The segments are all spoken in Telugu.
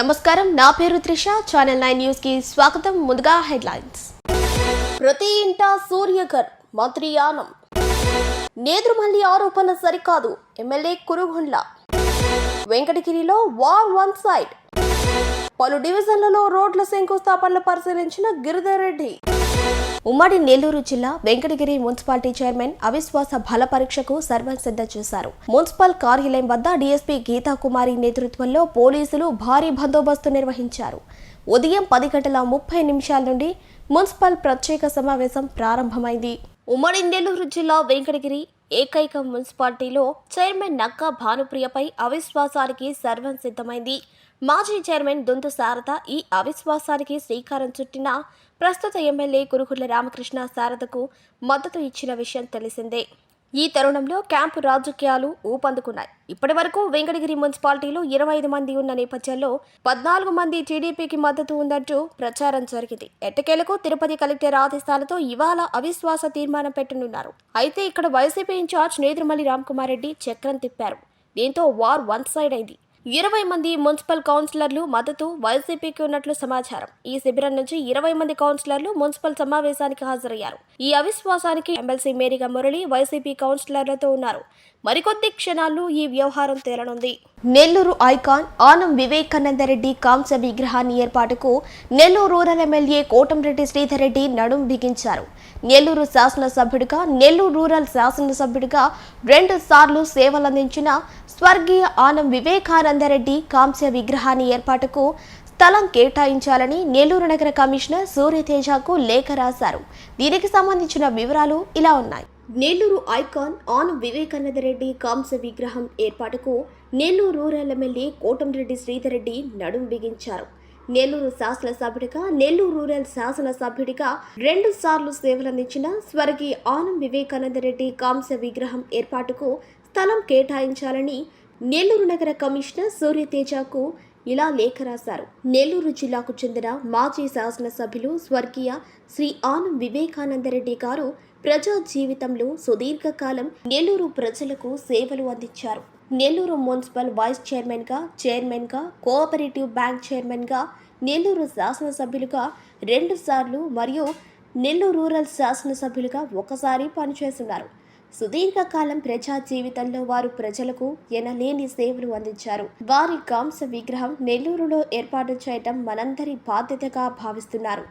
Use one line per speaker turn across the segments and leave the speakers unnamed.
నమస్కారం, నా పేరు త్రిష. ఛానల్ 9 న్యూస్ కి స్వాగతం. ముందుగా హెడ్లైన్స్. ప్రతి ఇంట సూర్యగర్, మంత్రి ఆనం. నేదురుమల్లి ఆరోపణలు సరికాదు, ఎమ్మెల్యే కురుగుండ్ల. వెంకటగిరిలో వార్ వన్ సైడ్. పలు డివిజన్లలో రోడ్ల శంకుస్థాపనలు పరిశీలించిన గిరిధర్ రెడ్డి. ఉమ్మడి నెల్లూరు జిల్లా వెంకటగిరి మున్సిపాలిటీ చైర్మన్ అవిశ్వాస బల పరీక్షకు సర్వం సిద్ధం చేశారు. మున్సిపల్ కార్యాలయం వద్ద డీఎస్పీ గీతాకుమారి నేతృత్వంలో పోలీసులు భారీ బందోబస్తు నిర్వహించారు. ఉదయం 10:30 నుండి మున్సిపల్ ప్రత్యేక సమావేశం ప్రారంభమైంది. ఉమ్మడి నెల్లూరు జిల్లా వెంకటగిరి ఏకైక మున్సిపాలిటీలో చైర్మన్ నక్కా భానుప్రియపై అవిశ్వాసానికి సర్వం సిద్ధమైంది. మాజీ చైర్మన్ దొంతు శారద ఈ అవిశ్వాసానికి శ్రీకారం చుట్టిన ప్రస్తుత ఎమ్మెల్యే కురుగుండ్ల రామకృష్ణ శారదకు మద్దతు ఇచ్చిన విషయం తెలిసిందే. ఈ తరుణంలో క్యాంపు రాజకీయాలు ఊపందుకున్నాయి. ఇప్పటి వరకు వెంకటగిరి మున్సిపాలిటీలో 25 మంది ఉన్న నేపథ్యంలో 14 మంది టీడీపీకి మద్దతు ఉందంటూ ప్రచారం జరిగింది. ఎట్టకేలకు తిరుపతి కలెక్టర్ ఆదేశాలతో ఇవాళ అవిశ్వాస తీర్మానం పెట్టనున్నారు. అయితే ఇక్కడ వైసీపీ ఇన్ఛార్జ్ నేదురుమల్లి రామ్కుమార్ రెడ్డి చక్రం తిప్పారు. దీంతో వార్ వన్ సైడ్ అయింది. 20 మంది మున్సిపల్ కౌన్సిలర్లు మద్దతు వైసీపీకి ఉన్నట్లు సమాచారం. ఈ శిబిరం నుంచి 20 మంది కౌన్సిలర్లు మున్సిపల్ సమావేశానికి హాజరయ్యారు. ఈ అవిశ్వాసానికి ఎమ్మెల్సీ మేరిగా మురళి వైసీపీ కౌన్సిలర్లతో ఉన్నారు. మరికొద్ది క్షణాల్లో ఈ వ్యవహారం తేలనుంది. నెల్లూరు ఐకాన్ ఆనం వివేకానందరెడ్డి కాంస్య విగ్రహాన్ని ఏర్పాటుకు నెల్లూరు రూరల్ ఎమ్మెల్యే కోటంరెడ్డి శ్రీధర్ రెడ్డి నడుం బిగించారు. నెల్లూరు శాసనసభ్యుడిగా, నెల్లూరు రూరల్ శాసనసభ్యుడిగా 2 సార్లు సేవలందించిన స్వర్గీయ ఆనం వివేకానందరెడ్డి కాంస్య విగ్రహాన్ని ఏర్పాటుకు స్థలం కేటాయించాలని నెల్లూరు నగర కమిషనర్ సూర్యతేజకు లేఖ రాశారు. దీనికి సంబంధించిన వివరాలు ఇలా ఉన్నాయి. నెల్లూరు ఐకాన్ ఆనం వివేకానందరెడ్డి కాంస్య విగ్రహం ఏర్పాటుకు నెల్లూరు రూరల్ ఎమ్మెల్యే కోటంరెడ్డి శ్రీధర్ రెడ్డి నడుం బిగించారు. నెల్లూరు శాసనసభ్యుడిగా, నెల్లూరు రూరల్ శాసనసభ్యుడిగా 2 సార్లు సేవలందించిన స్వర్గీయ ఆనం వివేకానందరెడ్డి కాంస్య విగ్రహం ఏర్పాటుకు స్థలం కేటాయించాలని నెల్లూరు నగర కమిషనర్ సూర్యతేజకు ఇలా లేఖ రాశారు. నెల్లూరు జిల్లాకు చెందిన మాజీ శాసనసభ్యులు స్వర్గీయ శ్రీ ఆనం వివేకానందరెడ్డి గారు ప్రజా జీవితంలో సుదీర్ఘకాలం నెల్లూరు ప్రజలకు సేవలు అందించారు. నెల్లూరు మున్సిపల్ వైస్ చైర్మన్గా, కోఆపరేటివ్ బ్యాంక్ చైర్మన్గా, నెల్లూరు శాసనసభ్యులుగా 2 సార్లు మరియు నెల్లూరు రూరల్ శాసనసభ్యులుగా 1 సారి పనిచేస్తున్నారు. సుదీర్ఘకాలం ప్రజా జీవితంలో వారు ప్రజలకు ఎనలేని సేవలు అందించారు. వారి కాంస్య విగ్రహం నెల్లూరులో ఏర్పాటు చేయడం మనందరి బాధ్యతగా భావిస్తున్నారు.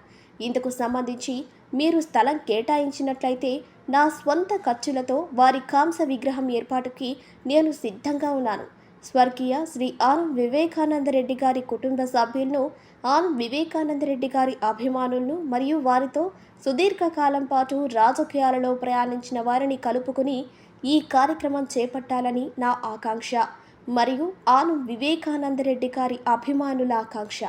ఇందుకు సంబంధించి మీరు స్థలం కేటాయించినట్లయితే నా స్వంత ఖర్చులతో వారి కాంస్య విగ్రహం ఏర్పాటుకి నేను సిద్ధంగా ఉన్నాను. స్వర్గీయ శ్రీ ఆనం వివేకానందరెడ్డి గారి కుటుంబ సభ్యులను, ఆనం వివేకానందరెడ్డి గారి అభిమానులను మరియు వారితో సుదీర్ఘకాలం పాటు రాజకీయాలలో ప్రయాణించిన వారిని కలుపుకుని ఈ కార్యక్రమం చేపట్టాలని నా ఆకాంక్ష మరియు ఆనం వివేకానందరెడ్డి గారి అభిమానుల ఆకాంక్ష.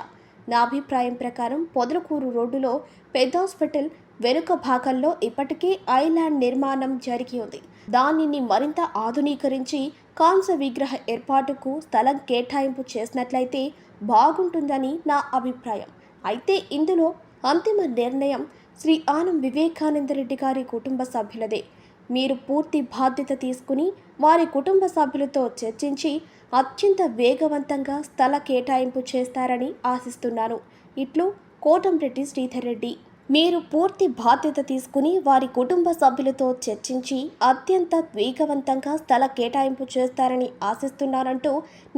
నా అభిప్రాయం ప్రకారం పొదలకూరు రోడ్డులో పెద్ద హాస్పిటల్ వెనుక భాగంలో ఇప్పటికే ఐలాండ్ నిర్మాణం జరిగి ఉంది. దానిని మరింత ఆధునీకరించి కాంస్య విగ్రహ ఏర్పాటుకు స్థలం కేటాయింపు చేసినట్లయితే బాగుంటుందని నా అభిప్రాయం. అయితే ఇందులో అంతిమ నిర్ణయం శ్రీ ఆనం వివేకానందరెడ్డి గారి కుటుంబ సభ్యులదే. మీరు పూర్తి బాధ్యత తీసుకుని వారి కుటుంబ సభ్యులతో చర్చించి అత్యంత వేగవంతంగా స్థల కేటాయింపు చేస్తారని ఆశిస్తున్నాను. ఇట్లు కోటంరెడ్డి శ్రీధర్ రెడ్డి. మీరు పూర్తి బాధ్యత తీసుకుని వారి కుటుంబ సభ్యులతో చర్చించి అత్యంత వేగవంతంగా స్థల కేటాయింపు చేస్తారని ఆశిస్తున్నారంటూ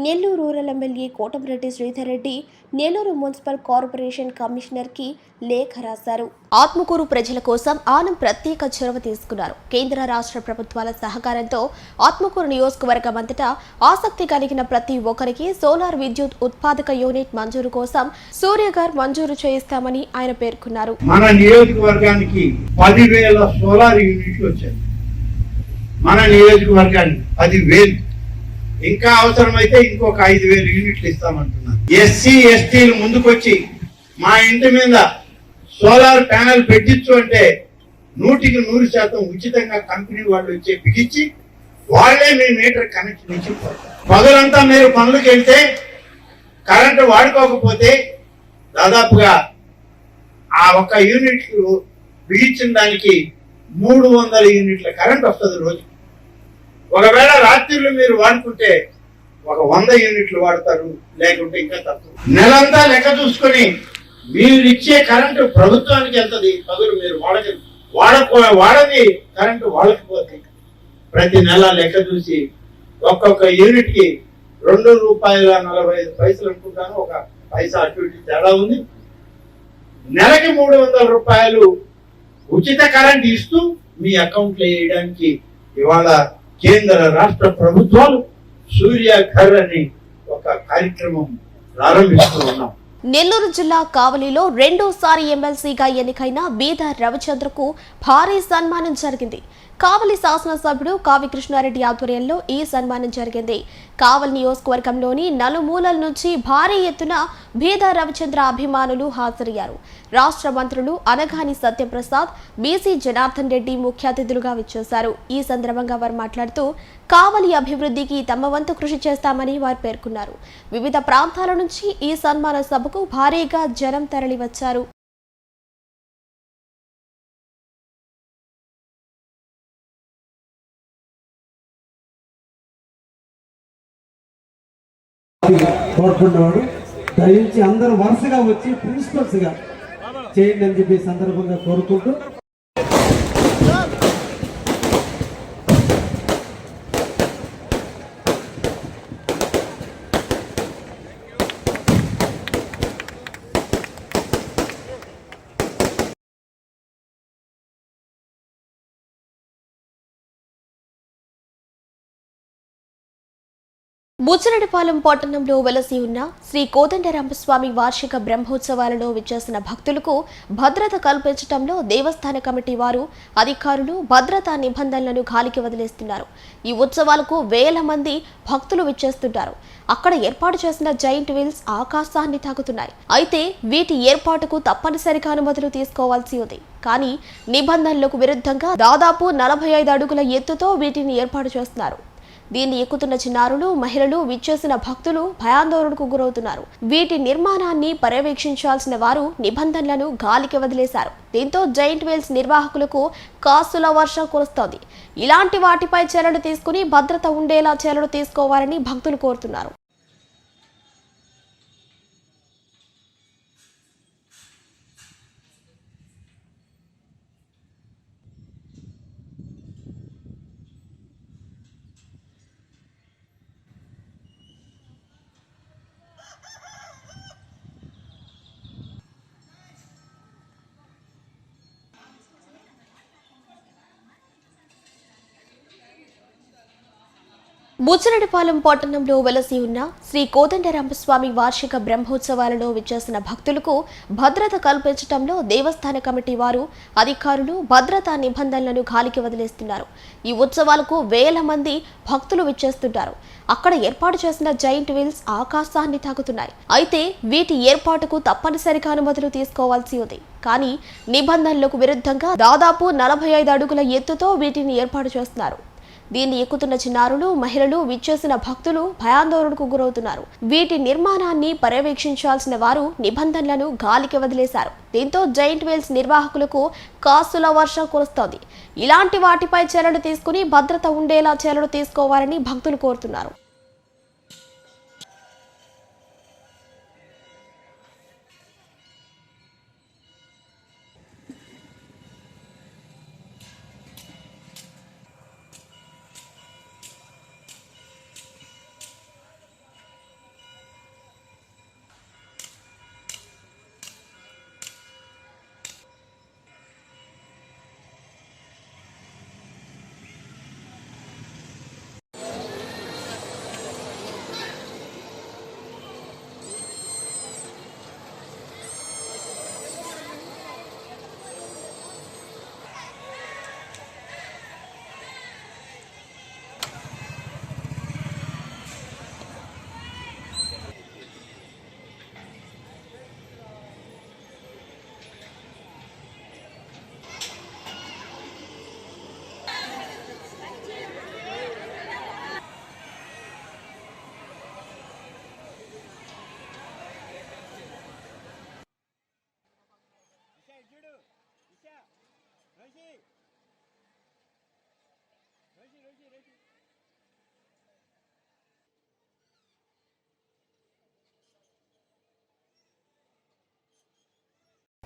Nellore rural MLA Kotamreddy Sridhar Reddy Nellore municipal corporation కమిషనర్కి లేఖ రాశారు. ఆత్మకూరు ప్రజల కోసం ఆనం ప్రత్యేక చొరవ తీసుకున్నారు. కేంద్ర రాష్ట్ర ప్రభుత్వాల సహకారంతో ఆత్మకూరు నియోజకవర్గం అంతటా ఆసక్తి కలిగిన ప్రతి ఒక్కరికి సోలార్ విద్యుత్ ఉత్పాదక యూనిట్ మంజూరు కోసం సూర్యగర్ మంజూరు చేయిస్తామని ఆయన పేర్కొన్నారు.
మన నియోజకవర్గానికి 10,000 సోలార్ యూనిట్లు వచ్చాయి. మన నియోజకవర్గానికి 10,000, ఇంకా అవసరమైతే ఇంకొక 5,000 యూనిట్లు ఇస్తామంటున్నారు. ఎస్సీ ఎస్టీలు ముందుకొచ్చి మా ఇంటి మీద సోలార్ ప్యానెల్ పెట్టించు అంటే 100% ఉచితంగా కంపెనీ వాళ్ళు వచ్చి బిగించి వాళ్లే మీ మీటర్ కనెక్షన్ ఇచ్చి పగలంతా మీరు పనులకు వెళ్తే కరెంటు వాడుకోకపోతే దాదాపుగా ఆ 1 యూనిట్ బిగించిన దానికి 300 యూనిట్ల కరెంట్ వస్తుంది రోజు. ఒకవేళ రాత్రిళ్ళు మీరు వాడుకుంటే ఒక 100 యూనిట్లు వాడతారు, లేకుంటే ఇంకా తక్కువ. నెలంతా లెక్క చూసుకొని మీరు ఇచ్చే కరెంటు ప్రభుత్వానికి వెళ్తుంది, పదులు మీరు వాడని కరెంటు వాళ్ళకపోతే ప్రతి నెల లెక్క చూసి ఒక్కొక్క యూనిట్ కి ₹2.45 అనుకుంటాను, ఒక పైసా అటు ఇటు తేడా ఉంది. నెలకి ₹300 ఉచిత కరెంట్ ఇస్తూ మీ అకౌంట్లో వేయడానికి ఇవాళ కేంద్ర రాష్ట్ర ప్రభుత్వాలు సూర్య ఘర్ అని ఒక కార్యక్రమం ప్రారంభిస్తూ ఉన్నాం.
నెల్లూరు జిల్లా కావలిలో రెండోసారి ఎమ్మెల్సీగా ఎన్నికైన బీద రవిచంద్రకు భారీ సన్మానం జరిగింది. కావలి శాసనసభ్యుడు కావి కృష్ణారెడ్డి ఆధ్వర్యంలో ఈ సన్మానం జరిగింది. కావలి నియోజకవర్గంలోని నలుమూలల నుంచి భారీ ఎత్తున బీద రవిచంద్ర అభిమానులు హాజరయ్యారు. రాష్ట్ర మంత్రులు అనగాని సత్యప్రసాద్, బీసీ జనార్దన్ రెడ్డి ముఖ్య అతిథులుగా విచ్చేశారు. ఈ సందర్భంగా వారు మాట్లాడుతూ కావలి అభివృద్ధికి తమ వంతు కృషి చేస్తామని వారు పేర్కొన్నారు. వివిధ ప్రాంతాల నుంచి ఈ సన్మాన సభకు భారీగా జనం తరలివచ్చారు.
కోరుకుంటున్నాడు. దయించి అందరూ వరుసగా వచ్చి ప్రిన్సిపల్స్ గా చేయండి అని చెప్పి సందర్భంగా కోరుకుంటూ
బుచ్చిరెడ్డిపాలెం పట్టణంలో వెలసి ఉన్న శ్రీ కోదండరామస్వామి వార్షిక బ్రహ్మోత్సవాలలో విచ్చేసిన భక్తులకు భద్రత కల్పించడంలో దేవస్థాన కమిటీ వారు అధికారులు భద్రతా నిబంధనలను గాలికి వదిలేస్తున్నారు. ఈ ఉత్సవాలకు వేల మంది భక్తులు విచ్చేస్తుంటారు. అక్కడ ఏర్పాటు చేసిన జైంట్ వీల్స్ ఆకాశాన్ని తాకుతున్నాయి. అయితే వీటి ఏర్పాటుకు తప్పనిసరిగా అనుమతులు తీసుకోవాల్సి ఉంది. కానీ నిబంధనలకు విరుద్ధంగా దాదాపు 45 అడుగుల ఎత్తుతో వీటిని ఏర్పాటు చేస్తున్నారు. దీన్ని ఎక్కుతున్న చిన్నారులు, మహిళలు, విచ్చేసిన భక్తులు భయాందోళనకు గురవుతున్నారు. వీటి నిర్మాణాన్ని పర్యవేక్షించాల్సిన వారు నిబంధనలను గాలికి వదిలేశారు. దీంతో జైంట్ వీల్స్ నిర్వాహకులకు కాసుల వర్షం కురుస్తోంది. ఇలాంటి వాటిపై చర్యలు తీసుకుని భద్రత ఉండేలా చర్యలు తీసుకోవాలని భక్తులు కోరుతున్నారు. బుచ్చిరెడ్డిపాలెం పట్టణంలో వెలసి ఉన్న శ్రీ కోదండరామస్వామి వార్షిక బ్రహ్మోత్సవాలలో విచ్చేసిన భక్తులకు భద్రత కల్పించడంలో దేవస్థాన కమిటీ వారు అధికారులు భద్రతా నిబంధనలను గాలికి వదిలేస్తున్నారు. ఈ ఉత్సవాలకు వేల మంది భక్తులు విచ్చేస్తుంటారు. అక్కడ ఏర్పాటు చేసిన జైంట్ వీల్స్ ఆకాశాన్ని తాకుతున్నాయి. అయితే వీటి ఏర్పాటుకు తప్పనిసరిగా అనుమతులు తీసుకోవాల్సి ఉంది. కానీ నిబంధనలకు విరుద్ధంగా దాదాపు 45 అడుగుల ఎత్తుతో వీటిని ఏర్పాటు చేస్తున్నారు. దీన్ని ఎక్కుతున్న చిన్నారులు, మహిళలు, విచ్చేసిన భక్తులు భయాందోళనకు గురవుతున్నారు. వీటి నిర్మాణాన్ని పర్యవేక్షించాల్సిన వారు నిబంధనలను గాలికి వదిలేశారు. దీంతో జైంట్ వీల్స్ నిర్వాహకులకు కాసుల వర్షం కురుస్తోంది. ఇలాంటి వాటిపై చర్యలు తీసుకుని భద్రత ఉండేలా చర్యలు తీసుకోవాలని భక్తులు కోరుతున్నారు.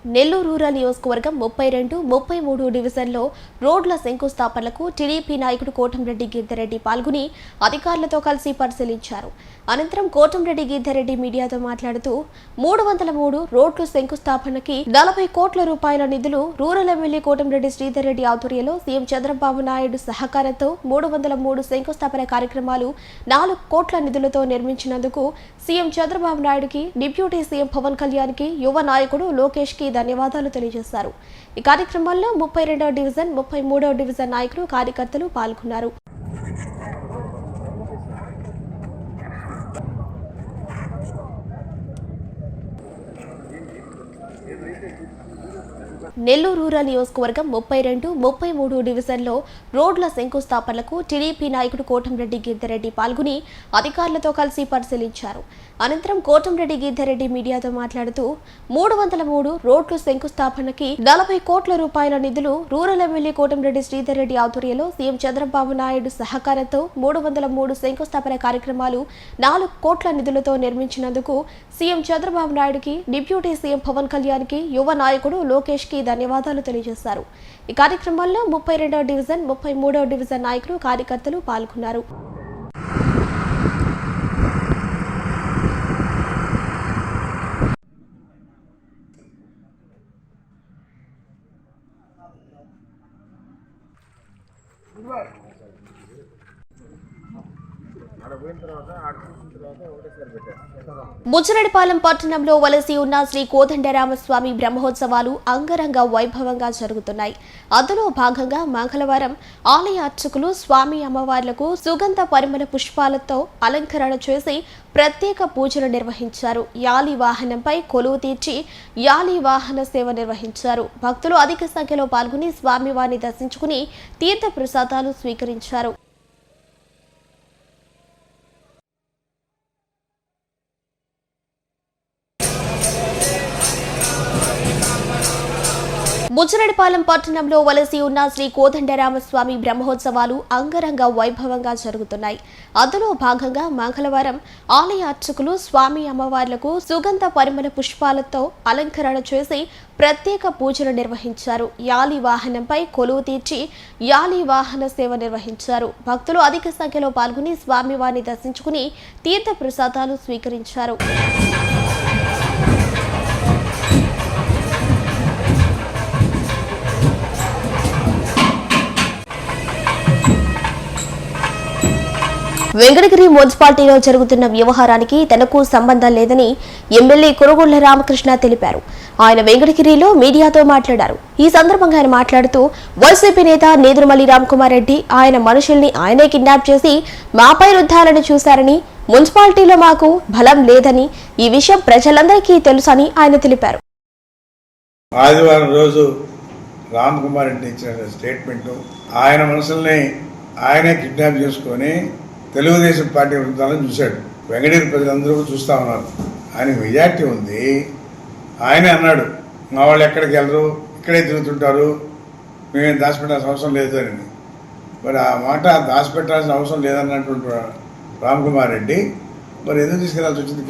నెల్లూరు రూరల్ నియోజకవర్గం 32, 33 డివిజన్లో రోడ్ల శంకుస్థాపనలకు టీడీపీ నాయకుడు కోటంరెడ్డి గిరిధర్రెడ్డి పాల్గొని అధికారులతో కలిసి పరిశీలించారు. అనంతరం కోటంరెడ్డి గిరిధర్రెడ్డి మీడియాతో మాట్లాడుతూ 303 రోడ్లు శంకుస్థాపనకి 40 కోట్ల రూపాయల నిధులు రూరల్ ఎమ్మెల్యే కోటంరెడ్డి శ్రీధర్ రెడ్డి ఆధ్వర్యంలో సీఎం చంద్రబాబు నాయుడు సహకారంతో 303 శంకుస్థాపన కార్యక్రమాలు 4 కోట్ల నిధులతో నిర్మించినందుకు సీఎం చంద్రబాబు నాయుడుకి, డిప్యూటీ సీఎం పవన్ కళ్యాణ్కి, యువ నాయకుడు లోకేష్ కి ధన్యవాదాలు తెలియజేశారు. ఈ కార్యక్రమంలో 32వ డివిజన్, 33వ డివిజన్ నాయకులు, కార్యకర్తలు పాల్గొన్నారు. నెల్లూరు రూరల్ నియోజకవర్గం 32, 33 డివిజన్లో రోడ్ల శంకుస్థాపనలకు టీడీపీ నాయకుడు కోటంరెడ్డి గిరిధర్రెడ్డి పాల్గొని అధికారులతో కలిసి పరిశీలించారు. అనంతరం కోటంరెడ్డి గిరిధర్రెడ్డి మీడియాతో మాట్లాడుతూ 303 రోడ్లు శంకుస్థాపనకి 40 కోట్ల రూపాయల నిధులు రూరల్ ఎమ్మెల్యే కోటంరెడ్డి శ్రీధర్ రెడ్డి ఆధ్వర్యంలో సీఎం చంద్రబాబు నాయుడు సహకారంతో 303 శంకుస్థాపన కార్యక్రమాలు 4 కోట్ల నిధులతో నిర్మించినందుకు సీఎం చంద్రబాబు నాయుడుకి, డిప్యూటీ సీఎం పవన్ కళ్యాణ్కి, యువ నాయకుడు లోకేష్ కి ధన్యవాదాలు తెలియజేశారు. ఈ కార్యక్రమంలో 32వ డివిజన్, 33వ డివిజన్ నాయకులు, కార్యకర్తలు పాల్గొన్నారు. బుచ్చిరెడ్డిపాలెం పట్టణంలో వలసి ఉన్న శ్రీ కోదండరామస్వామి బ్రహ్మోత్సవాలు అంగరంగ వైభవంగా జరుగుతున్నాయి. అందులో భాగంగా మంగళవారం ఆలయ అర్చకులు స్వామి అమ్మవార్లకు సుగంధ పరిమళ పుష్పాలతో అలంకరణ చేసి ప్రత్యేక పూజలు నిర్వహించారు. యాలి వాహనంపై కొలువు తీర్చి యాలి వాహన సేవ నిర్వహించారు. భక్తులు అధిక సంఖ్యలో పాల్గొని స్వామివారిని దర్శించుకుని తీర్థ ప్రసాదాలు స్వీకరించారు. బుచ్చిరెడ్డిపాలెం పట్టణంలో వలసి ఉన్న శ్రీ కోదండరామస్వామి బ్రహ్మోత్సవాలు అంగరంగ వైభవంగా జరుగుతున్నాయి. అందులో భాగంగా మంగళవారం ఆలయ అర్చకులు స్వామి అమ్మవార్లకు సుగంధ పరిమళ పుష్పాలతో అలంకరణ చేసి ప్రత్యేక పూజలు నిర్వహించారు. యాలి వాహనంపై కొలువు తీర్చి యాలి వాహన సేవ నిర్వహించారు. భక్తులు అధిక సంఖ్యలో పాల్గొని స్వామివారిని దర్శించుకుని తీర్థ ప్రసాదాలు స్వీకరించారు. వెంకటగిరి మున్సిపాలిటీలో జరుగుతున్న వ్యవహారానికి తనకు సంబంధం లేదని ఎమ్మెల్యే కురుగుళ్ల రామకృష్ణ తెలిపారు. ఆయన వెంకటగిరిలో మీడియాతో మాట్లాడారు. ఈ సందర్భంగా ఆయన మాట్లాడుతూ వైసీపీ నేత నేదురుమల్లి రామ్కుమార్ రెడ్డి ఆయన మనుషుల్ని ఆయనే కిడ్నాప్ చేసి మాపై రుద్దాలని చూశారని, మున్సిపాలిటీలో మాకు బలం లేదని, ఈ విషయం ప్రజలందరికీ తెలుసని ఆయన తెలిపారు.
ఆదివారం రోజు రామ్కుమార్ రెడ్డి ఇచ్చిన స్టేట్మెంట్, ఆయన మనుషుల్ని ఆయనే కిడ్నాప్ చేసుకొని తెలుగుదేశం పార్టీ వృద్ధాలను చూశాడు. వెంకటగిరి ప్రజలందరూ చూస్తూ ఉన్నారు. ఆయన మెజార్టీ ఉంది. ఆయనే అన్నాడు, మా వాళ్ళు ఎక్కడికి వెళ్ళరు, ఇక్కడే తిరుగుతుంటారు, మేమేం దాచిపెట్టాల్సిన అవసరం లేదు అని. మరి ఆ మాట దాచిపెట్టాల్సిన అవసరం లేదన్నటువంటి రామ్కుమార్ రెడ్డి మరి ఎందుకు తీసుకెళ్లాల్సి వచ్చింది?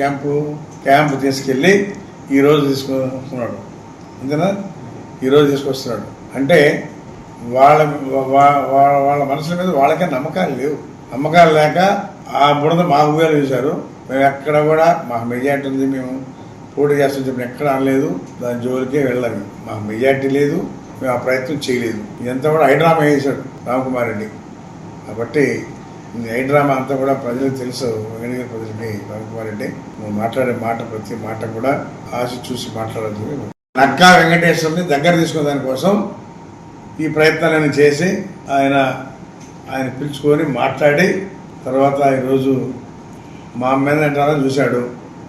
క్యాంపు తీసుకెళ్ళి ఈరోజు తీసుకొస్తున్నాడు. అంతేనా? ఈరోజు తీసుకొస్తున్నాడు అంటే వాళ్ళ మనసుల మీద వాళ్ళకే నమ్మకాలు లేవు. నమ్మకాలు లేక ఆ బురద మాకు వేలు చూశారు. మేము ఎక్కడ కూడా మాకు మెజార్టీ ఉంది, మేము పోటీ చేస్తామని చెప్పిన ఎక్కడ అనలేదు. దాని జోలికే వెళ్ళాము. మాకు మెజార్టీ లేదు, మేము ఆ ప్రయత్నం చేయలేదు. ఇదంతా కూడా హైడ్రామా వేసాడు రామ్కుమార్ రెడ్డి. కాబట్టి హైడ్రామా అంతా కూడా ప్రజలకు తెలుసు. వెంకటగిరి ప్రజలకి రామ్కుమార్ రెడ్డి నువ్వు మాట్లాడే మాట ప్రతి మాట కూడా ఆశ చూసి మాట్లాడదు. నక్కా వెంకటేశ్వరుని దగ్గర తీసుకునే దానికోసం ఈ ప్రయత్నాలను చేసి ఆయన పిలుచుకొని మాట్లాడి తర్వాత ఈరోజు మా మీద అంటారా చూశాడు.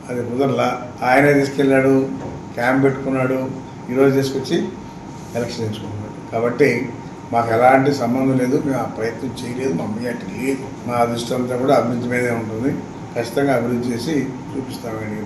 అది కుదరలా. ఆయనే తీసుకెళ్ళాడు, క్యాంప్ పెట్టుకున్నాడు, ఈరోజు తీసుకొచ్చి ఎలక్షన్ ఎంచుకున్నాడు. కాబట్టి మాకు ఎలాంటి సంబంధం లేదు, మేము ఆ ప్రయత్నం చేయలేదు, మా మెజార్టీ లేదు. మా అదృష్టం అంతా కూడా అభివృద్ధి మీదే ఉంటుంది. ఖచ్చితంగా అభివృద్ధి చేసి చూపిస్తామండి.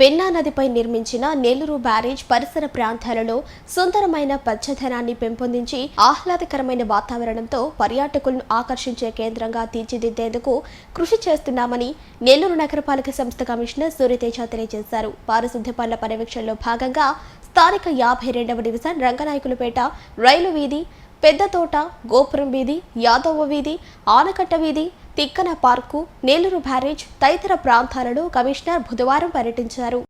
పెన్నా నదిపై నిర్మించిన నెల్లూరు బ్యారేజ్ పరిసర ప్రాంతాలలో సుందరమైన పచ్చదనాన్ని పెంపొందించి ఆహ్లాదకరమైన వాతావరణంతో పర్యాటకులను ఆకర్షించే కేంద్రంగా తీర్చిదిద్దేందుకు కృషి చేస్తున్నామని నెల్లూరు నగరపాలక సంస్థ కమిషనర్ సూర్యతేజ తెలియజేశారు. పారిశుద్ధ్య పనుల పర్యవేక్షణలో భాగంగా స్థానిక 52వ డివిజన్ రంగనాయకులపేట రైలు వీధి, పెద్దతోట, గోపురం వీధి, యాదవ వీధి, ఆనకట్ట వీధి, తిక్కన పార్కు, నేలూరు బ్యారేజ్ తదితర ప్రాంతాలలో కమిషనర్ బుధవారం పర్యటించారు.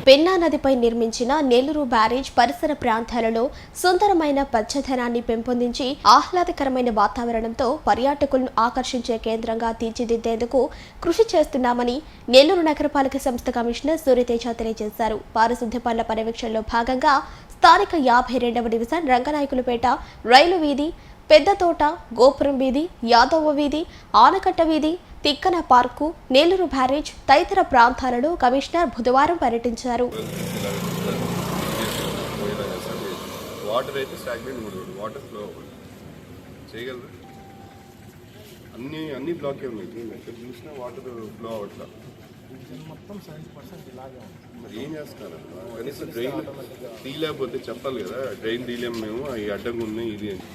పెన్నా నదిపై నిర్మించిన నెల్లూరు బ్యారేజ్ పరిసర ప్రాంతాలలో సుందరమైన పచ్చదనాన్ని పెంపొందించి ఆహ్లాదకరమైన వాతావరణంతో పర్యాటకులను ఆకర్షించే కేంద్రంగా తీర్చిదిద్దేందుకు కృషి చేస్తున్నామని నెల్లూరు నగరపాలక సంస్థ కమిషనర్ సూర్యతేజ తెలియజేశారు. పారిశుద్ధ్య పనుల పర్యవేక్షణలో భాగంగా స్థానిక 52వ డివిజన్ రంగనాయకులపేట రైలు వీధి, పెద్దతోట, గోపురం వీధి, యాదవ వీధి, ఆనకట్ట వీధి, తిక్కన పార్కు, నేలూరు బ్యారేజ్ తదితర ప్రాంతాలలో కమిషనర్ బుధవారం పర్యటించారు.
వాటర్ అయితే స్టాగ్నెంట్ వాటర్ ఫ్లో చేయగలరు. అన్ని బ్లాక్ ఉన్నాయి. ఎక్కడ చూసినా వాటర్ ఫ్లో అవ్వట్లా. మరి ఏం చేస్తున్నారు? కనీసం డ్రైన్ తీయలేకపోతే చెప్పాలి కదా, డ్రైన్ తీయలేము మేము, అవి అడ్డంగా ఉన్నాయి ఇది అని.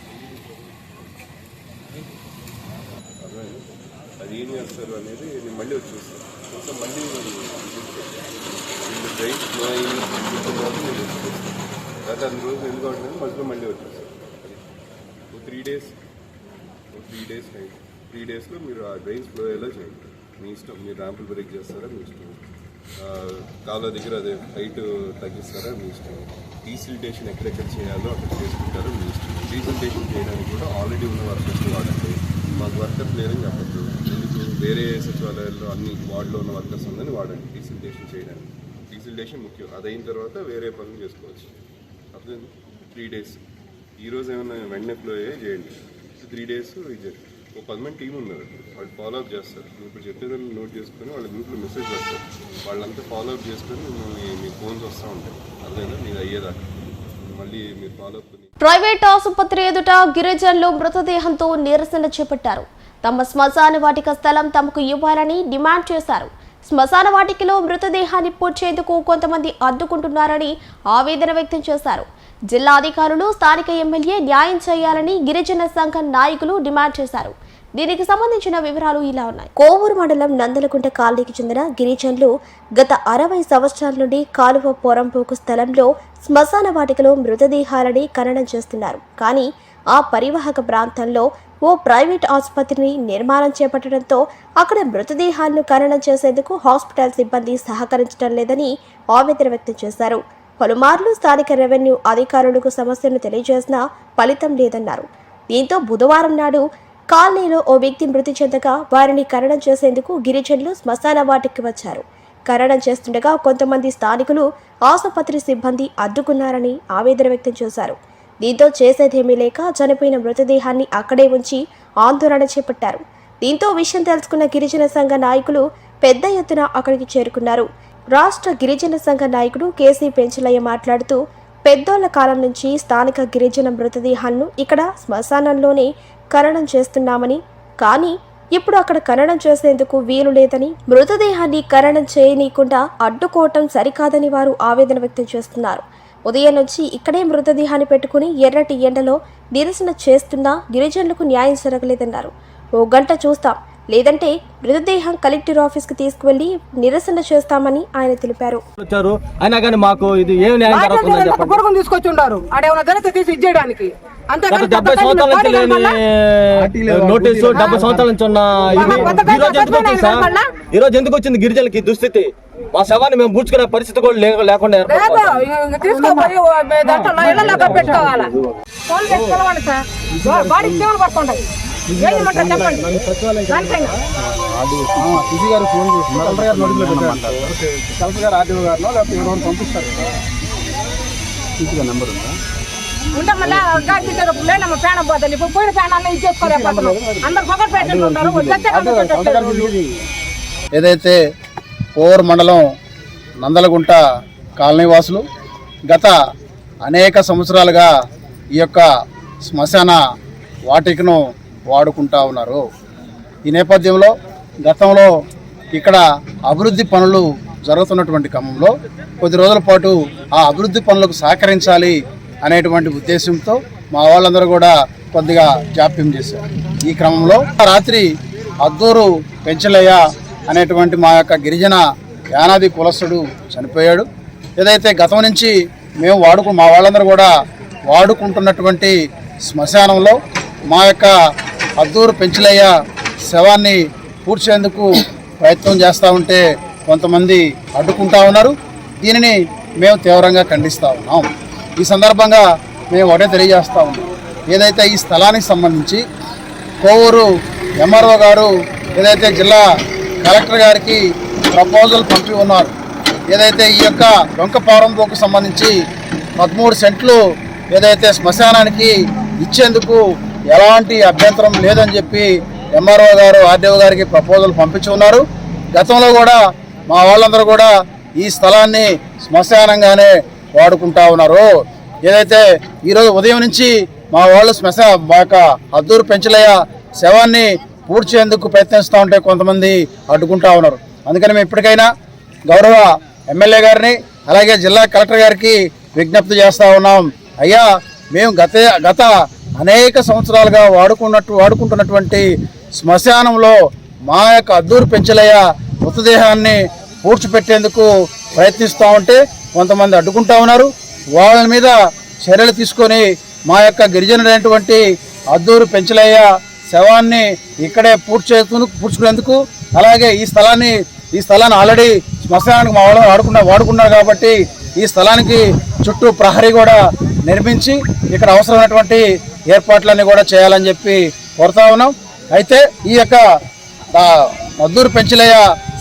అది ఏం చేస్తారు అనేది నేను మళ్ళీ వచ్చి చూస్తాను. కొంచెం మళ్ళీ డ్రైన్ ఫ్లో అయ్యి గత 2 రోజులు ఎందుకు ఉంటుంది మధ్యలో మళ్ళీ వచ్చేస్తారు. అది 3 డేస్లో మీరు ఆ డ్రైన్స్ ఫ్లో అయ్యేలా చేయండి. మీ ఇష్టం. మీరు ర్యాంపులు బ్రేక్ చేస్తారా మీ ఇష్టం, కాలువ దగ్గర అదే హైట్ తగ్గిస్తారా మీ ఇష్టం, డీసిల్టేషన్ ఎక్కడెక్కడ చేయాలో అక్కడ చేసుకుంటారో మీ ఇష్టం. డీసిల్టేషన్ చేయడానికి కూడా ఆల్రెడీ ఉన్న వర్కర్స్ వాడండి. మాకు వర్కర్స్ లేరని చెప్పద్దు. ఎందుకు వేరే సచివాలయాల్లో అన్ని వార్డులో ఉన్న వర్కర్స్ ఉందని వాడండి డీసిల్టేషన్ చేయడానికి. డీసిల్టేషన్ ముఖ్యం. అది అయిన తర్వాత వేరే పనులు చేసుకోవచ్చు. అర్థం 3 డేస్. ఈరోజు ఏమైనా వెంటనే ఫ్లో అయ్యే చేయండి. 3 డేస్ ఇది ఒక 10 మంది టీం ఉన్నారు. వాళ్ళు ఫాలోఅప్ చేస్తారు. ఇప్పుడు చెప్పేదాన్ని నోట్ చేసుకొని వాళ్ళ గ్రూప్లో మెసేజ్ పెడతారు. వాళ్ళంతా ఫాలోఅప్ చేసుకొని మీ ఫోన్స్ వస్తూ ఉంటాయి. అర్థమైనా మీరు అయ్యేదాకా మళ్ళీ మీరు ఫాలోఅప్.
ప్రైవేట్ ఆసుపత్రి ఎదుట గిరిజనులు మృతదేహంతో నిరసన చేపట్టారు. తమ శ్మశాన వాటిక స్థలం తమకు ఇవ్వాలని డిమాండ్ చేశారు. శ్మశాన వాటికలో మృతదేహాన్ని పూడ్చేందుకు కొంతమంది అడ్డుకుంటున్నారని ఆవేదన వ్యక్తం చేశారు. జిల్లా అధికారులు, స్థానిక ఎమ్మెల్యే న్యాయం చేయాలని గిరిజన సంఘం నాయకులు డిమాండ్ చేశారు. దీనికి సంబంధించిన వివరాలు ఇలా ఉన్నాయి. కోవూరు మండలం నందలకుంట కాలనీకి చెందిన గిరిజనులు గత 60 సంవత్సరాల నుండి కాలువ పొరంపోకు స్థలంలో శ్మశాన వాటికలో మృతదేహాలని ఖననం చేస్తున్నారు. కానీ ఆ పరివాహక ప్రాంతంలో ఓ ప్రైవేట్ ఆసుపత్రిని నిర్మాణం చేపట్టడంతో అక్కడ మృతదేహాలను ఖననం చేసేందుకు హాస్పిటల్ సిబ్బంది సహకరించడం లేదని ఆవేదన వ్యక్తం చేశారు. పలుమార్లు స్థానిక రెవెన్యూ అధికారులకు సమస్యను తెలియజేసినా ఫలితం లేదన్నారు. దీంతో బుధవారం నాడు కాలనీలో ఓ వ్యక్తి మృతి చెందగా వారిని ఖననం చేసేందుకు గిరిజనులు శ్మశాన వాటికి వచ్చారు. ఖననం చేస్తుండగా కొంతమంది స్థానికులు ఆసుపత్రి సిబ్బంది అడ్డుకున్నారని ఆవేదన వ్యక్తం చేశారు. దీంతో చేసేదేమీ లేక చనిపోయిన మృతదేహాన్ని అక్కడే ఉంచి ఆందోళన చేపట్టారు. దీంతో విషయం తెలుసుకున్న గిరిజన సంఘ నాయకులు పెద్ద ఎత్తున అక్కడికి చేరుకున్నారు. రాష్ట్ర గిరిజన సంఘ నాయకుడు కేసీ పెంచలయ్య మాట్లాడుతూ, పెద్దోళ్ల కాలం నుంచి స్థానిక గిరిజన మృతదేహాలను ఇక్కడ శ్మశానంలోనే ఖననం చేస్తున్నామని, కానీ ఇప్పుడు అక్కడ ఖననం చేసేందుకు వీలు లేదని, మృతదేహాన్ని ఖననం చేయనీయకుండా అడ్డుకోవటం సరికాదని వారు ఆవేదన వ్యక్తం చేస్తున్నారు. ఉదయం నుంచి ఇక్కడే మృతదేహాన్ని పెట్టుకుని ఎర్రటి ఎండలో నిరసన చేస్తున్నా గిరిజనులకు న్యాయం జరగలేదన్నారు. 1 గంట చూస్తాం, లేదంటే మృతదేహం కలెక్టర్ ఆఫీస్కి తీసుకువెళ్లి నిరసన చేస్తామని ఆయన తెలిపారు.
అయినా కానీ మాకు ఇది ఏం న్యాయం జరుగుతుందని చెప్పండి.
తీసుకొచ్చి ఉన్నారు ఆడేమన్నా గణిత తీసి ఇచ్చేయడానికి.
70 సంవత్సరాల నుంచి లేని నోటీసు, 70 సంవత్సరాల నుంచి ఉన్న ఇది ఈరోజు ఎందుకు వచ్చింది సార్? ఈరోజు ఎందుకు వచ్చింది గిరిజనులకి దుస్థితి? మా శవాన్ని మేము పూడ్చుకునే పరిస్థితి కూడా లేకుండా
తీసుకోపోయి పెట్టుకోవాలి. ఉంటే మళ్ళీ లేనమ్మ ప్రాణం పోతుంది. ఇప్పుడు పోయిన ప్రాణాన్ని ఇచ్చేసుకోలేకపోతున్నాం. అందరు పొగలు పెట్టుకుంటారు.
ఏదైతే కోవూరు మండలం నందలగుంట కాలనీ వాసులు గత అనేక సంవత్సరాలుగా ఈ యొక్క శ్మశాన వాటికను వాడుకుంటా ఉన్నారు. ఈ నేపథ్యంలో గతంలో ఇక్కడ అభివృద్ధి పనులు జరుగుతున్నటువంటి క్రమంలో కొద్ది రోజుల పాటు ఆ అభివృద్ధి పనులకు సహకరించాలి అనేటువంటి ఉద్దేశంతో మా వాళ్ళందరూ కూడా కొద్దిగా జాప్యం చేశారు. ఈ క్రమంలో రాత్రి అద్దూరు పెంచలయ్య అనేటువంటి మా యొక్క గిరిజన యానాది కులస్తుడు చనిపోయాడు. ఏదైతే గతం నుంచి మేము మా వాళ్ళందరూ కూడా వాడుకుంటున్నటువంటి శ్మశానంలో మా యొక్క అద్దూరు పెంచలయ్య శవాన్ని పూడ్చేందుకు ప్రయత్నం చేస్తూ ఉంటే కొంతమంది అడ్డుకుంటా ఉన్నారు. దీనిని మేము తీవ్రంగా ఖండిస్తూ ఉన్నాం. ఈ సందర్భంగా మేము ఒకటే తెలియజేస్తూ ఉన్నాం, ఏదైతే ఈ స్థలానికి సంబంధించి కోవూరు ఎంఆర్ఓ గారు ఏదైతే జిల్లా కలెక్టర్ గారికి ప్రపోజల్ పంపి ఉన్నారు, ఏదైతే ఈ యొక్క డొంకపారంపోకు సంబంధించి 13 సెంట్లు ఏదైతే శ్మశానానికి ఇచ్చేందుకు ఎలాంటి అభ్యంతరం లేదని చెప్పి ఎంఆర్ఓ గారు ఆర్డీఓ గారికి ప్రపోజల్ పంపించి ఉన్నారు. గతంలో కూడా మా వాళ్ళందరూ కూడా ఈ స్థలాన్ని శ్మశానంగానే వాడుకుంటా ఉన్నారు. ఏదైతే ఈరోజు ఉదయం నుంచి మా వాళ్ళు మా యొక్క అద్దూరు పెంచలయ్య శవాన్ని పూడ్చేందుకు ప్రయత్నిస్తూ ఉంటే కొంతమంది అడ్డుకుంటా ఉన్నారు. అందుకని మేము ఇప్పటికైనా గౌరవ ఎమ్మెల్యే గారిని అలాగే జిల్లా కలెక్టర్ గారికి విజ్ఞప్తి చేస్తూ ఉన్నాం. అయ్యా, మేము గత అనేక సంవత్సరాలుగా వాడుకుంటున్నటువంటి శ్మశానంలో మా యొక్క అద్దూరు పెంచలయ్య మృతదేహాన్ని పూడ్చిపెట్టేందుకు ప్రయత్నిస్తూ ఉంటే కొంతమంది అడ్డుకుంటా ఉన్నారు. వాళ్ళ మీద చర్యలు తీసుకొని మా యొక్క గిరిజనుడైనటువంటి అద్దూరు పెంచలయ్య శవాన్ని ఇక్కడే పూడ్చుకునేందుకు అలాగే ఈ స్థలాన్ని ఆల్రెడీ శ్మశానానికి మా వాళ్ళు వాడుకున్నారు కాబట్టి ఈ స్థలానికి చుట్టూ ప్రహరీ కూడా నిర్మించి ఇక్కడ అవసరమైనటువంటి ఏర్పాట్లన్నీ కూడా చేయాలని చెప్పి కోరుతా ఉన్నాం. అయితే ఈ యొక్క అద్దూరు పెంచలయ్య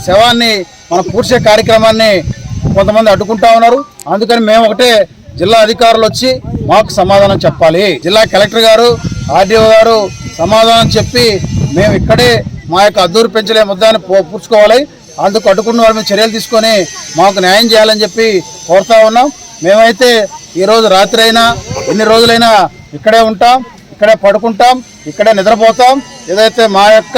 శవాన్ని మనం పూడ్చే కార్యక్రమాన్ని కొంతమంది అడ్డుకుంటా ఉన్నారు. అందుకని మేము ఒకటే, జిల్లా అధికారులు వచ్చి మాకు సమాధానం చెప్పాలి. జిల్లా కలెక్టర్ గారు ఆర్డీఓ గారు సమాధానం చెప్పి మేము ఇక్కడే మా యొక్క అద్దూరు పెంచలే ముద్దాన్ని పూడ్చుకోవాలి. అందుకు అడ్డుకున్న వారి మీద చర్యలు తీసుకొని మాకు న్యాయం చేయాలని చెప్పి కోరుతా ఉన్నాం. మేమైతే ఈరోజు రాత్రి అయినా ఎన్ని రోజులైనా ఇక్కడే ఉంటాం, ఇక్కడే పడుకుంటాం, ఇక్కడే నిద్రపోతాం. ఏదైతే మా యొక్క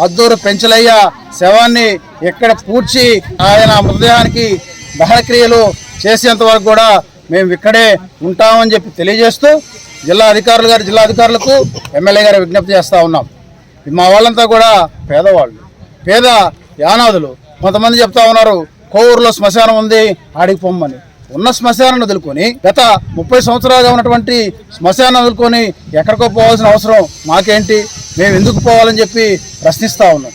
అద్దూరు పెంచలయ్య శవాన్ని ఇక్కడ పూడ్చి ఆయన మృతదేహానికి దహనక్రియలు చేసేంత వరకు కూడా మేము ఇక్కడే ఉంటామని చెప్పి తెలియజేస్తూ జిల్లా అధికారులకు ఎమ్మెల్యే గారు విజ్ఞప్తి చేస్తూ ఉన్నాం. మా వాళ్ళంతా కూడా పేద యానాదులు. కొంతమంది చెప్తా ఉన్నారు కోవూరులో శ్మశానం ఉంది ఆడికి పొమ్మని. ఉన్న శ్మశానాన్ని వదులుకొని గత 30 సంవత్సరాలుగా ఉన్నటువంటి శ్మశానం వదులుకొని ఎక్కడికో పోవాల్సిన అవసరం మాకేంటి, మేము ఎందుకు పోవాలని చెప్పి ప్రశ్నిస్తూ ఉన్నాం.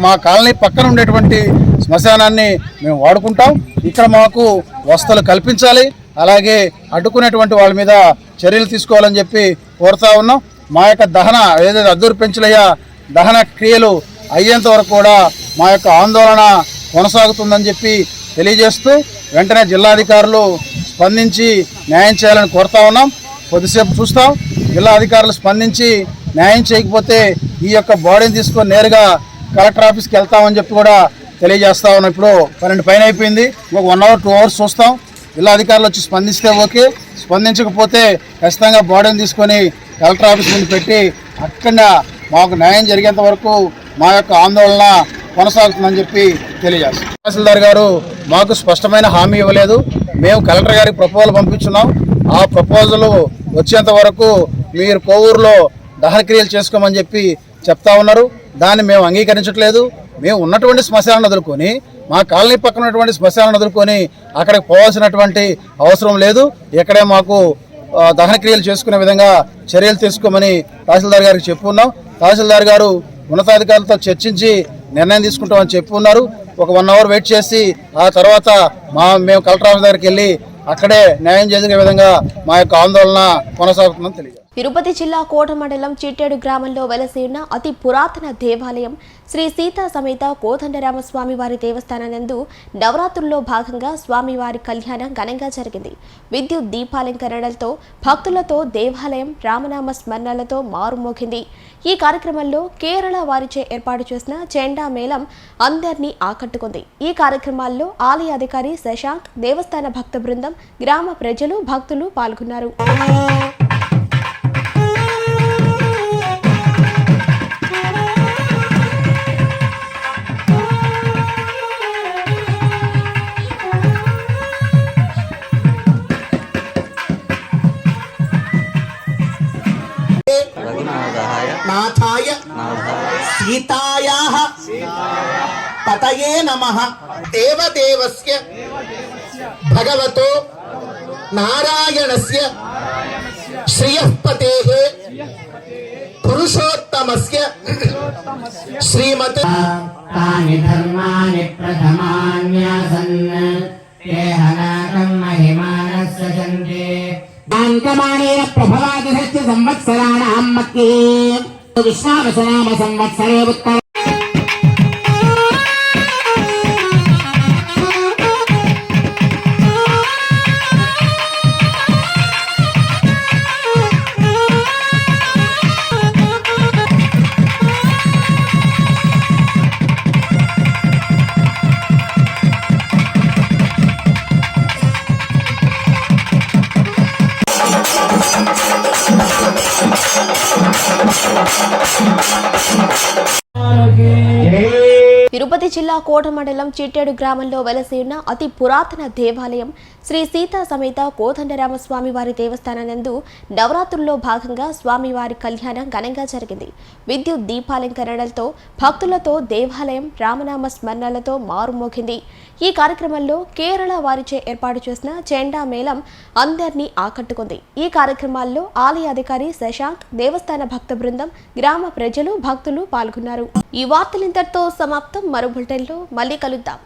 మా కాలనీ పక్కన ఉండేటువంటి శ్మశానాన్ని మేము వాడుకుంటాం. ఇక్కడ మాకు వసతులు కల్పించాలి, అలాగే అడ్డుకునేటువంటి వాళ్ళ మీద చర్యలు తీసుకోవాలని చెప్పి కోరుతా ఉన్నాం. మా యొక్క ఏదైతే అద్దూరు పెంచలయ్య దహన క్రియలు అయ్యేంత వరకు కూడా మా యొక్క ఆందోళన కొనసాగుతుందని చెప్పి తెలియజేస్తూ వెంటనే జిల్లాధికారులు స్పందించి న్యాయం చేయాలని కోరుతా ఉన్నాం. కొద్దిసేపు చూస్తాం, జిల్లా అధికారులు స్పందించి న్యాయం చేయకపోతే ఈ యొక్క బాడీని తీసుకొని నేరుగా కలెక్టర్ ఆఫీస్కి వెళ్తామని చెప్పి కూడా తెలియజేస్తా ఉన్నాం. ఇప్పుడు 12 పైన అయిపోయింది, ఒక 1 అవర్ 2 అవర్స్ చూస్తాం. జిల్లా అధికారులు వచ్చి స్పందిస్తే ఓకే, స్పందించకపోతే ఖచ్చితంగా బాడీని తీసుకొని కలెక్టర్ ఆఫీస్ ముందు పెట్టి అక్కడ మాకు న్యాయం జరిగేంత వరకు మా యొక్క ఆందోళన కొనసాగుతుందని చెప్పి తెలియజేస్తాం. తహసీల్దార్ గారు మాకు స్పష్టమైన హామీ ఇవ్వలేదు. మేము కలెక్టర్ గారికి ప్రపోజల్ పంపించున్నాం. ఆ ప్రపోజల్ వచ్చేంత వరకు మీరు కోవూరులో దహనక్రియలు చేసుకోమని చెప్పి చెప్తా ఉన్నారు. దాన్ని మేము అంగీకరించట్లేదు. మేము ఉన్నటువంటి శ్మశానాన్ని వదులుకొని మా కాలనీ పక్కన ఉన్నటువంటి శ్మశానాన్ని వదులుకొని అక్కడికి పోవాల్సినటువంటి అవసరం లేదు. ఇక్కడే మాకు దహనక్రియలు చేసుకునే విధంగా చర్యలు తీసుకోమని తహసీల్దార్ గారికి చెప్పున్నాం. తహసీల్దార్ గారు ఉన్నతాధికారులతో చర్చించి నిర్ణయం తీసుకుంటామని చెప్పి ఉన్నారు. ఒక 1 అవర్ వెయిట్ చేసి ఆ తర్వాత మేము కలెక్టర్ ఆఫీస్ దగ్గరికి వెళ్ళి అక్కడే న్యాయం చేసే విధంగా మా యొక్క ఆందోళన కొనసాగుతుందని తెలియజేస్తారు.
తిరుపతి జిల్లా కోట మండలం చిట్టేడు గ్రామంలో వెలసి ఉన్న అతి పురాతన దేవాలయం శ్రీ సీతా సమేత కోదండరామస్వామి వారి దేవస్థానం నవరాత్రుల్లో భాగంగా స్వామివారి కళ్యాణం ఘనంగా జరిగింది. విద్యుత్ దీపాలంకరణలతో భక్తులతో దేవాలయం రామనామ స్మరణలతో మారుమోగింది. ఈ కార్యక్రమంలో కేరళ వారిచే ఏర్పాటు చేసిన చెండా మేళం అందరినీ ఆకట్టుకుంది. ఈ కార్యక్రమాల్లో ఆలయ అధికారి శశాంక్, దేవస్థాన భక్త బృందం, గ్రామ ప్రజలు, భక్తులు పాల్గొన్నారు.
నాథాయ సీతాయాః పతయే నమః. దేవదేవస్య భగవతో నారాయణస్య శ్రియఃపతేః పురుషోత్తమస్య శ్రీమతే
తాని ధర్మాని ప్రథమాన్యాసన్ మహిమానస్య సంతే కాంకమానేన ప్రభవాదిశ్చ సంవత్సరాణాం మధ్యే విశ్వావసనామ సంవత్సరే ఉత్తర
తిరుపతి జిల్లా కోట మండలం చిట్టేడు గ్రామంలో వెలసి ఉన్న అతి పురాతన దేవాలయం శ్రీ సీతా సమేత కోదండరామస్వామి వారి దేవస్థానం నందు నవరాత్రుల్లో భాగంగా స్వామివారి కళ్యాణం ఘనంగా జరిగింది. విద్యుత్ దీపాలంకరణలతో భక్తులతో దేవాలయం రామనామ స్మరణలతో మారుమోగింది. ఈ కార్యక్రమంలో కేరళ వారిచే ఏర్పాటు చేసిన చెండా మేళం అందరినీ ఆకట్టుకుంది. ఈ కార్యక్రమాల్లో ఆలయ అధికారి శశాంక్, దేవస్థాన భక్త బృందం, గ్రామ ప్రజలు, భక్తులు పాల్గొన్నారు. ఈ వార్తలు ఇంతటితో సమాప్తం. మరో బులెటిన్లో మళ్ళీ కలుద్దాం.